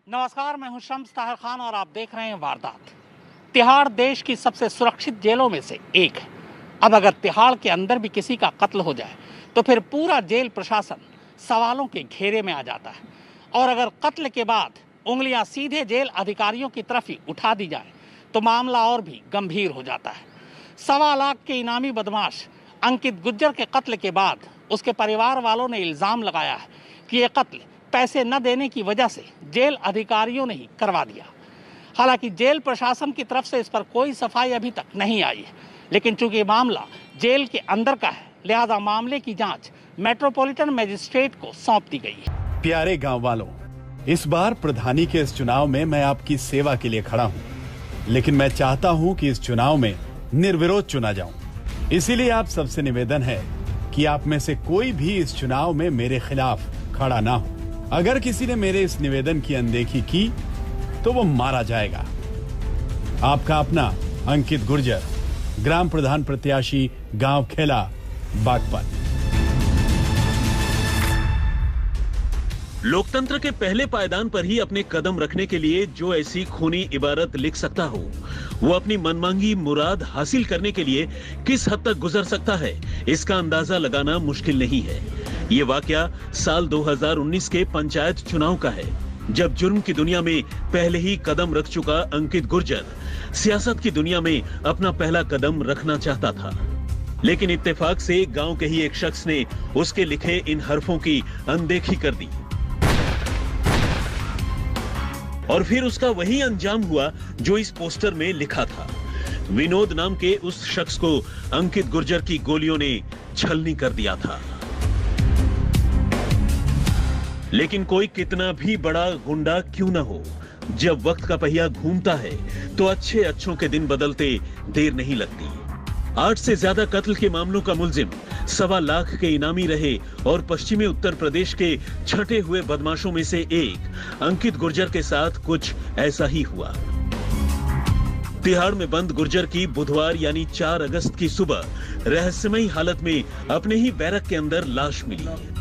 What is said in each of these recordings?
नमस्कार, मैं हूं शम्स ताहिर खान और आप देख रहे हैं वारदात। तिहाड़ देश की सबसे सुरक्षित जेलों में से एक है। अब अगर तिहाड़ के अंदर भी किसी का कत्ल हो जाए तो फिर पूरा जेल प्रशासन सवालों के घेरे में आ जाता है। और अगर कत्ल के बाद उंगलियां सीधे जेल अधिकारियों की तरफ ही उठा दी जाए तो मामला और भी गंभीर हो जाता है। 1.25 लाख के इनामी बदमाश अंकित गुर्जर के कत्ल के बाद उसके परिवार वालों ने इल्ज़ाम लगाया है कि ये कत्ल पैसे न देने की वजह से जेल अधिकारियों ने ही करवा दिया। हालांकि जेल प्रशासन की तरफ से इस पर कोई सफाई अभी तक नहीं आई है, लेकिन चूंकि मामला जेल के अंदर का है, लिहाजा मामले की जांच मेट्रोपॉलिटन मजिस्ट्रेट को सौंप दी गई है। प्यारे गांव वालों, इस बार प्रधानी के इस चुनाव में मैं आपकी सेवा के लिए खड़ा हूं, लेकिन मैं चाहता हूं कि इस चुनाव में निर्विरोध चुना जाऊं। इसीलिए आप सबसे निवेदन है कि आप में से कोई भी इस चुनाव में मेरे खिलाफ खड़ा ना हो। अगर किसी ने मेरे इस निवेदन की अनदेखी की तो वो मारा जाएगा। आपका अपना अंकित गुर्जर, ग्राम प्रधान प्रत्याशी, गांव खेला, बागपत। लोकतंत्र के पहले पायदान पर ही अपने कदम रखने के लिए जो ऐसी खूनी इबारत लिख सकता हो, वो अपनी मनमांगी मुराद हासिल करने के लिए किस हद तक गुजर सकता है, इसका अंदाजा लगाना मुश्किल नहीं है। ये वाकया साल 2019 के पंचायत चुनाव का है, जब जुर्म की दुनिया में पहले ही कदम रख चुका अंकित गुर्जर सियासत की दुनिया में अपना पहला कदम रखना चाहता था। लेकिन इत्तेफाक से गांव के ही एक शख्स ने उसके लिखे इन हरफों की अनदेखी कर दी और फिर उसका वही अंजाम हुआ जो इस पोस्टर में लिखा था। विनोद नाम के उस शख्स को अंकित गुर्जर की गोलियों ने छलनी कर दिया था। लेकिन कोई कितना भी बड़ा गुंडा क्यों न हो, जब वक्त का पहिया घूमता है तो अच्छे अच्छों के दिन बदलते देर नहीं लगती। 8 से ज्यादा कत्ल के मामलों का मुल्जिम, 1.25 लाख के इनामी रहे और पश्चिमी उत्तर प्रदेश के छठे हुए बदमाशों में से एक अंकित गुर्जर के साथ कुछ ऐसा ही हुआ। तिहाड़ में बंद गुर्जर की बुधवार यानी 4 अगस्त की सुबह रहस्यमयी हालत में अपने ही बैरक के अंदर लाश मिली।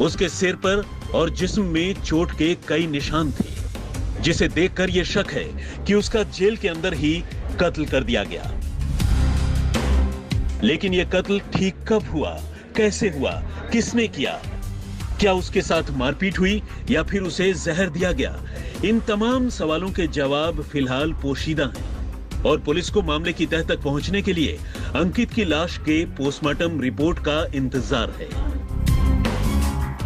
उसके सिर पर और जिस्म में चोट के कई निशान थे, जिसे देखकर यह शक है कि उसका जेल के अंदर ही कत्ल कर दिया गया। लेकिन यह कत्ल ठीक कब हुआ, कैसे हुआ, किसने किया? क्या उसके साथ मारपीट हुई या फिर उसे जहर दिया गया? इन तमाम सवालों के जवाब फिलहाल पोशीदा हैं और पुलिस को मामले की तह तक पहुंचने के लिए अंकित की लाश के पोस्टमार्टम रिपोर्ट का इंतजार है।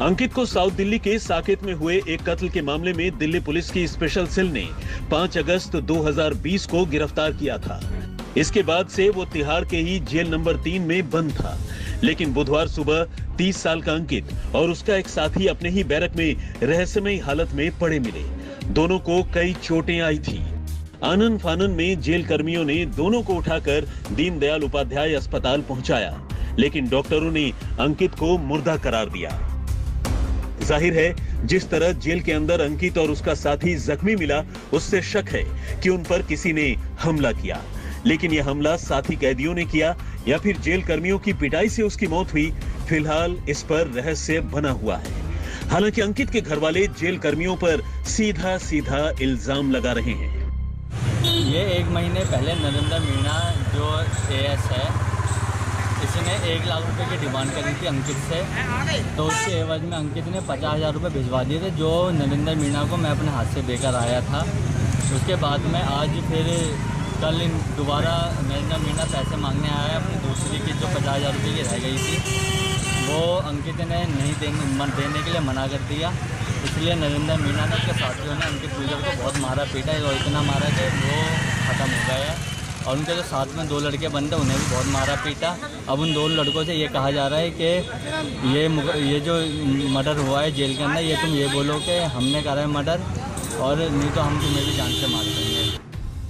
अंकित को साउथ दिल्ली के साकेत में हुए एक कत्ल के मामले में दिल्ली पुलिस की स्पेशल सेल ने 5 अगस्त 2020 को गिरफ्तार किया था। इसके बाद से वो तिहाड़ के ही जेल नंबर 3 में बंद था। लेकिन बुधवार सुबह 30 साल का अंकित और उसका एक साथी अपने ही बैरक में रहस्यमयी हालत में पड़े मिले। दोनों को कई चोटें आई थी। आनन फानन में जेल कर्मियों ने दोनों को उठाकर दीनदयाल उपाध्याय अस्पताल पहुंचाया, लेकिन डॉक्टरों ने अंकित को मुर्दा करार दिया। जाहिर है, जिस तरह जेल के अंदर अंकित और उसका साथी जख्मी मिला, उससे शक है कि उन पर किसी ने हमला किया। लेकिन यह हमला साथी कैदियों ने किया या फिर जेल कर्मियों की पिटाई से उसकी मौत हुई, फिलहाल इस पर रहस्य बना हुआ है। हालांकि अंकित के घर वाले जेल कर्मियों पर सीधा सीधा इल्जाम लगा रहे हैं। ये 1 महीने पहले नरेंद्र मीणा जो एएस है, इसने 1 लाख रुपए की डिमांड करी थी अंकित से, तो उसके एवज में अंकित ने 50,000 रुपये भिजवा दिए थे, जो नरेंद्र मीणा को मैं अपने हाथ से देकर आया था। उसके बाद में आज फिर कल दोबारा नरेंद्र मीणा पैसे मांगने आया। अपनी दूसरी की जो 50,000 रुपये की रह गई थी, वो अंकित ने नहीं देने के लिए मना कर दिया। इसलिए नरेंद्र मीणा ने उसके साथियों ने अंकित गुर्जर को बहुत मारा पीटा और इतना मारा कि वो ख़त्म हो गया। और उनके जो साथ में 2 लड़के बंदे, उन्हें भी बहुत मारा पीटा। अब उन 2 लड़कों से ये कहा जा रहा है कि ये जो मर्डर हुआ है जेल के अंदर, ये तुम ये बोलो कि हमने करा है मर्डर, और नहीं तो हम तुम्हें भी जान से मार देंगे।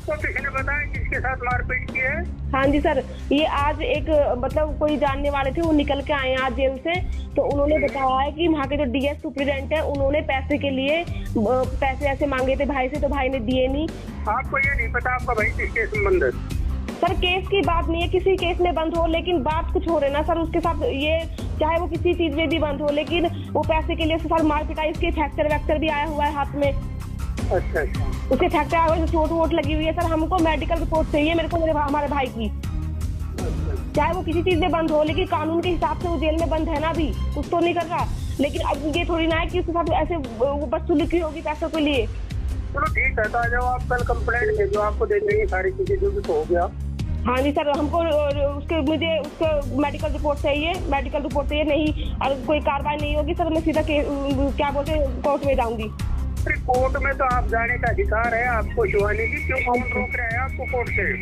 तो किसी ने बताया किसके साथ मारपीट की है? हाँ जी सर, ये आज एक मतलब कोई जानने वाले थे, वो निकल के आए आज जेल से, तो उन्होंने बताया है कि वहाँ के जो डीएस सुप्रीडेंट है, उन्होंने पैसे के लिए पैसे ऐसे मांगे थे भाई से, तो भाई ने दिए नहीं। आपको ये नहीं पता आपका भाई किसके संबंधित? सर केस की बात नहीं है, किसी केस में बंद हो, लेकिन बात कुछ हो रही ना सर उसके साथ, ये चाहे वो किसी चीज में भी बंद हो, लेकिन वो पैसे के लिए सर मार पिटाई, इसके फ्रैक्चर वैक्चर भी आया हुआ है हाथ में। अच्छा अच्छा। उसके फैक्ट्री आगे चोट वोट लगी हुई है सर। हमको मेडिकल रिपोर्ट चाहिए मेरे को, हमारे भाई की। चाहे वो किसी चीज में बंद हो, लेकिन कानून के हिसाब से वो जेल में बंद है ना, अभी कुछ तो नहीं कर रहा। लेकिन अब ये थोड़ी ना है कि उसके साथ ऐसे बदसलूकी होगी पैसों के लिए। चलो ठीक है, तो आ जाओ आप कल कंप्लेंट भेजो, आपको दे देंगे सारी चीजें जो भी हो गया। हाँ जी सर, हमको मुझे उसका मेडिकल रिपोर्ट चाहिए, मेडिकल रिपोर्ट चाहिए। नहीं और कोई कार्रवाई नहीं होगी सर, मैं सीधा क्या बोलते कोर्ट में जाऊंगी। कोर्ट में तो आप जाने का अधिकार है आपको शिवानी जी, क्यों कौन रोक रहे हैं आपको कोर्ट से?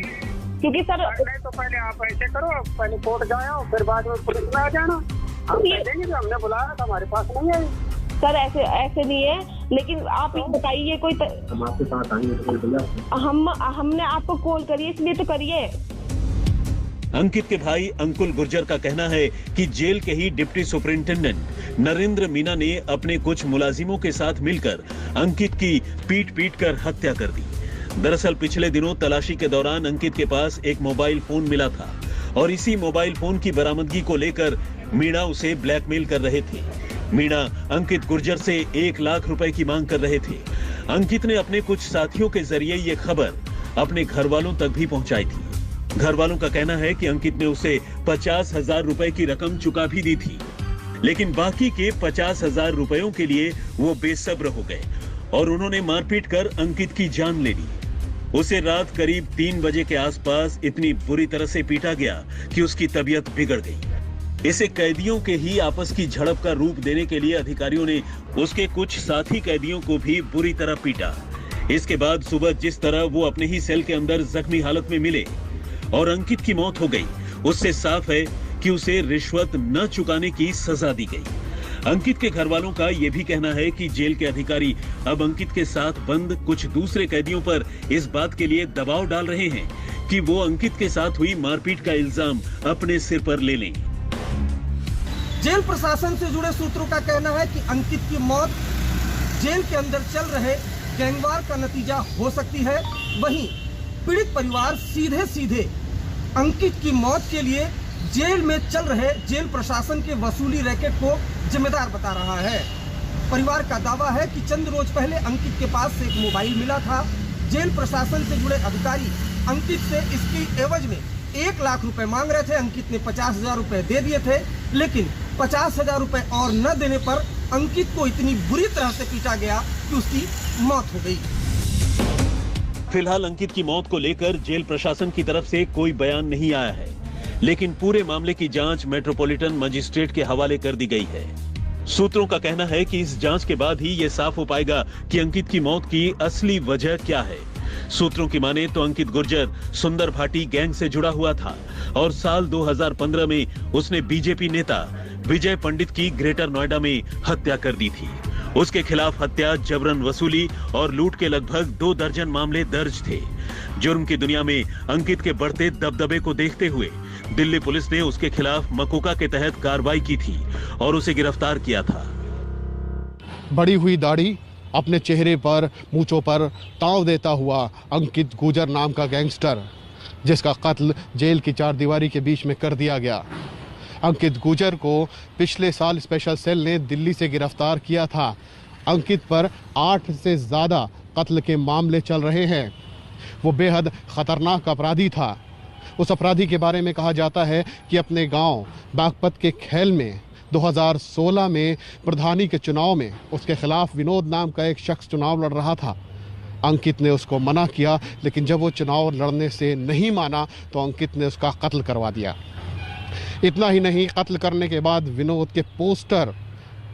क्योंकि सर नहीं तो पहले आप ऐसे करो, पहले कोर्ट जाओ, फिर बाद में पुलिस में आ जाना। हम देंगे, हमने बुलाया था, हमारे पास नहीं है सर। ऐसे नहीं है, लेकिन आप बताइए कोई हम आपके साथ आएंगे। हमने आपको कॉल करी इसलिए तो करिए। अंकित के भाई अंकुल गुर्जर का कहना है कि जेल के ही डिप्टी सुपरिंटेंडेंट नरेंद्र मीना ने अपने कुछ मुलाजिमों के साथ मिलकर अंकित की पीट कर हत्या कर दी। दरअसल पिछले दिनों तलाशी के दौरान अंकित के पास एक मोबाइल फोन मिला था और इसी मोबाइल फोन की बरामदगी को लेकर मीणा उसे ब्लैकमेल कर रहे थे। मीणा अंकित गुर्जर से 1 लाख रुपए की मांग कर रहे थे। अंकित ने अपने कुछ साथियों के जरिए ये खबर अपने घर वालों तक भी पहुंचाई थी। घर वालों का कहना है कि अंकित ने उसे 50,000 रुपए की रकम चुका भी दी थी, लेकिन बाकी के 50,000 रुपयों के लिए वो बेसब्र हो गए और उन्होंने मारपीट कर अंकित की जान ले ली। उसे रात करीब 3 बजे के आसपास इतनी बुरी तरह से पीटा गया कि उसकी तबीयत बिगड़ गई। इसे कैदियों के ही आपस की झड़प का रूप देने के लिए अधिकारियों ने उसके कुछ साथी कैदियों को भी बुरी तरह पीटा। इसके बाद सुबह जिस तरह वो अपने ही सेल के अंदर जख्मी हालत में मिले और अंकित की मौत हो गई, उससे साफ है कि उसे रिश्वत न चुकाने की सजा दी गई। अंकित के घर वालों का यह भी कहना है कि जेल के अधिकारी अब अंकित के साथ बंद कुछ दूसरे कैदियों पर इस बात के लिए दबाव डाल रहे हैं कि वो अंकित के साथ हुई मारपीट का इल्जाम अपने सिर पर ले लें। जेल प्रशासन से जुड़े सूत्रों का कहना है कि अंकित की मौत जेल के अंदर चल रहे गैंगवार का नतीजा हो सकती है। वहीं पीड़ित परिवार सीधे अंकित की मौत के लिए जेल में चल रहे जेल प्रशासन के वसूली रैकेट को जिम्मेदार बता रहा है। परिवार का दावा है कि चंद रोज पहले अंकित के पास से एक मोबाइल मिला था। जेल प्रशासन से जुड़े अधिकारी अंकित से इसकी एवज में 1 लाख रुपए मांग रहे थे। अंकित ने 50,000 रुपए दे दिए थे, लेकिन 50,000 रुपए और न देने पर अंकित को इतनी बुरी तरह से पीटा गया कि उसकी मौत हो गई। फिलहाल अंकित की मौत को लेकर जेल प्रशासन की तरफ से कोई बयान नहीं आया है, लेकिन पूरे मामले की जांच मेट्रोपॉलिटन मजिस्ट्रेट के हवाले कर दी गई है। सूत्रों का कहना है कि इस जांच के बाद ही ये साफ हो पाएगा कि अंकित की मौत की असली वजह क्या है। सूत्रों की माने तो अंकित गुर्जर सुंदर भाटी गैंग से जुड़ा हुआ था और साल 2015 में उसने बीजेपी नेता विजय पंडित की ग्रेटर नोएडा में हत्या कर दी थी। उसके खिलाफ हत्या, जबरन वसूली और लूट के लगभग 2 दर्जन मामले दर्ज थे। जुर्म की दुनिया में अंकित के बढ़ते दबदबे को देखते हुए दिल्ली पुलिस ने उसके खिलाफ मकोका के तहत कार्रवाई की थी और उसे गिरफ्तार किया था। बड़ी हुई दाढ़ी, अपने चेहरे पर मूंछों पर ताव देता हुआ अंकित गुर्जर नाम का गैंगस्टर, जिसका कत्ल जेल की 4 दीवारी के बीच में कर दिया गया। अंकित गुर्जर को पिछले साल स्पेशल सेल ने दिल्ली से गिरफ्तार किया था। अंकित पर 8 से ज़्यादा कत्ल के मामले चल रहे हैं। वो बेहद खतरनाक अपराधी था। उस अपराधी के बारे में कहा जाता है कि अपने गांव बागपत के खेल में 2016 में प्रधानी के चुनाव में उसके खिलाफ विनोद नाम का एक शख्स चुनाव लड़ रहा था। अंकित ने उसको मना किया, लेकिन जब वो चुनाव लड़ने से नहीं माना तो अंकित ने उसका कत्ल करवा दिया। इतना ही नहीं, कत्ल करने के बाद विनोद के पोस्टर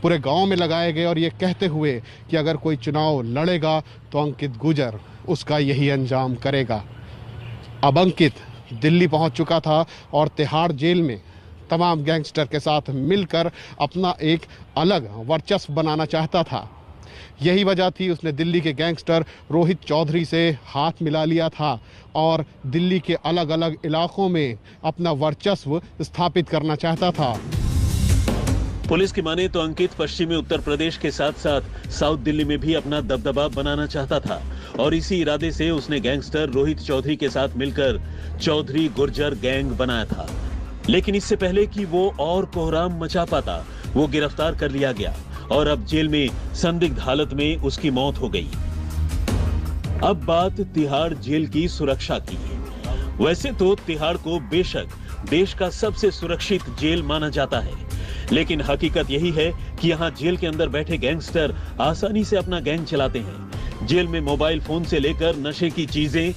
पूरे गांव में लगाए गए और ये कहते हुए कि अगर कोई चुनाव लड़ेगा तो अंकित गुर्जर उसका यही अंजाम करेगा। अब अंकित दिल्ली पहुंच चुका था और तिहाड़ जेल में तमाम गैंगस्टर के साथ मिलकर अपना एक अलग वर्चस्व बनाना चाहता था। यही वजह थी उसने दिल्ली के गैंगस्टर रोहित चौधरी से हाथ मिला लिया था और दिल्ली के अलग अलग इलाकों में अपना वर्चस्व स्थापित करना चाहता था। पुलिस की माने तो अंकित पश्चिमी उत्तर प्रदेश के साथ साथ साउथ दिल्ली में भी अपना दबदबा बनाना चाहता था और इसी इरादे से उसने गैंगस्टर रोहित चौधरी के साथ मिलकर चौधरी गुर्जर गैंग बनाया था। लेकिन इससे पहले कि वो और कोहराम मचा पाता, वो गिरफ्तार कर लिया गया और अब जेल में संदिग्ध हालत में उसकी मौत हो गई। अब बात तिहाड़ जेल की सुरक्षा की है। वैसे तो तिहाड़ को बेशक देश का सबसे सुरक्षित जेल माना जाता है, लेकिन हकीकत यही है कि यहाँ जेल के अंदर बैठे गैंगस्टर आसानी से अपना गैंग चलाते हैं। जेल में मोबाइल फोन से लेकर नशे की चीजें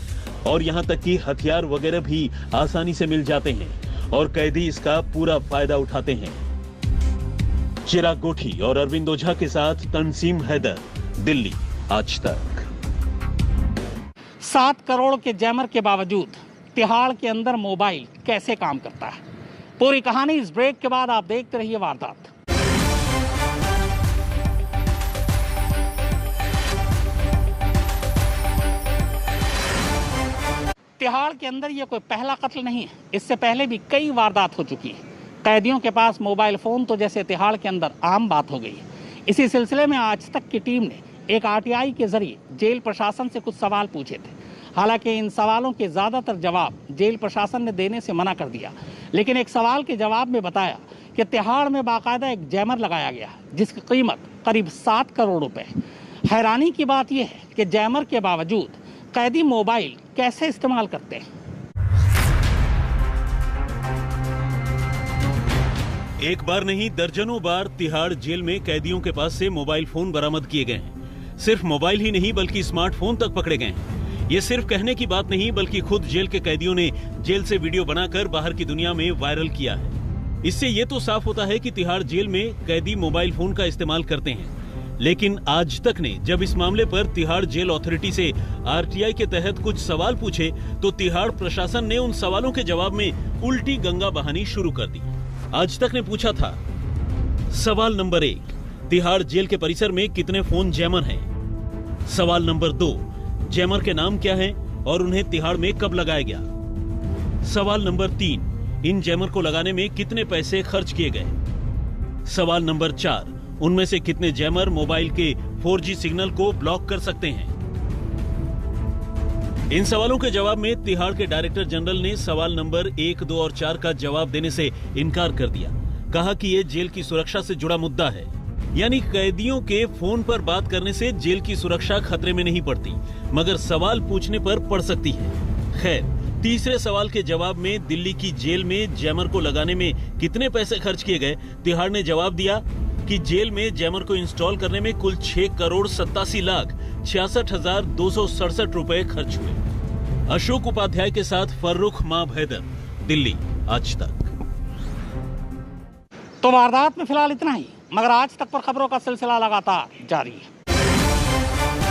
और यहाँ तक कि हथियार वगैरह भी आसानी से मिल जाते हैं और कैदी इसका पूरा फायदा उठाते हैं। चिराग गोठी और अरविंद ओझा के साथ तंसीम हैदर, दिल्ली, आज तक। 7 करोड़ के जैमर के बावजूद तिहाड़ के अंदर मोबाइल कैसे काम करता है, पूरी कहानी इस ब्रेक के बाद आप देखते रहिए वारदात। तिहाड़ के अंदर यह कोई पहला कत्ल नहीं है, इससे पहले भी कई वारदात हो चुकी है। कैदियों के पास मोबाइल फोन तो जैसे तिहाड़ के अंदर आम बात हो गई है। इसी सिलसिले में आज तक की टीम ने एक आरटीआई के जरिए जेल प्रशासन से कुछ सवाल पूछे थे। हालांकि इन सवालों के ज्यादातर जवाब जेल प्रशासन ने देने से मना कर दिया, लेकिन एक सवाल के जवाब में बताया कि तिहाड़ में बाकायदा एक जैमर लगाया गया जिसकी कीमत करीब 7 करोड़ रुपए। हैरानी की बात यह है कि जैमर के बावजूद कैदी मोबाइल कैसे इस्तेमाल करते हैं। एक बार नहीं दर्जनों बार तिहाड़ जेल में कैदियों के पास से मोबाइल फोन बरामद किए गए हैं। सिर्फ मोबाइल ही नहीं बल्कि स्मार्टफोन तक पकड़े गए हैं। ये सिर्फ कहने की बात नहीं बल्कि खुद जेल के कैदियों ने जेल से वीडियो बनाकर बाहर की दुनिया में वायरल किया है। इससे ये तो साफ होता है कि तिहाड़ जेल में कैदी मोबाइल फोन का इस्तेमाल करते हैं। लेकिन आज तक ने जब इस मामले पर तिहाड़ जेल अथॉरिटी से आरटीआई के तहत कुछ सवाल पूछे तो तिहाड़ प्रशासन ने उन सवालों के जवाब में उल्टी गंगा बहानी शुरू कर दी। आज तक ने पूछा था, सवाल नंबर 1, तिहाड़ जेल के परिसर में कितने फोन जैमर हैं? सवाल नंबर 2, जैमर के नाम क्या हैं और उन्हें तिहाड़ में कब लगाया गया? सवाल नंबर 3, इन जैमर को लगाने में कितने पैसे खर्च किए गए? सवाल नंबर 4, उनमें से कितने जैमर मोबाइल के 4G सिग्नल को ब्लॉक कर सकते हैं? इन सवालों के जवाब में तिहाड़ के डायरेक्टर जनरल ने सवाल नंबर 1, 2 और 4 का जवाब देने से इनकार कर दिया। कहा कि ये जेल की सुरक्षा से जुड़ा मुद्दा है, यानी कैदियों के फोन पर बात करने से जेल की सुरक्षा खतरे में नहीं पड़ती, मगर सवाल पूछने पर पड़ सकती है। खैर, तीसरे सवाल के जवाब में दिल्ली की जेल में जैमर को लगाने में कितने पैसे खर्च किए गए, तिहाड़ ने जवाब दिया कि जेल में जैमर को इंस्टॉल करने में कुल 6,87,66,267 रुपए खर्च हुए। अशोक उपाध्याय के साथ फर्रुख माब हैदर, दिल्ली, आज तक। तो वारदात में फिलहाल इतना ही, मगर आज तक पर खबरों का सिलसिला लगातार जारी है।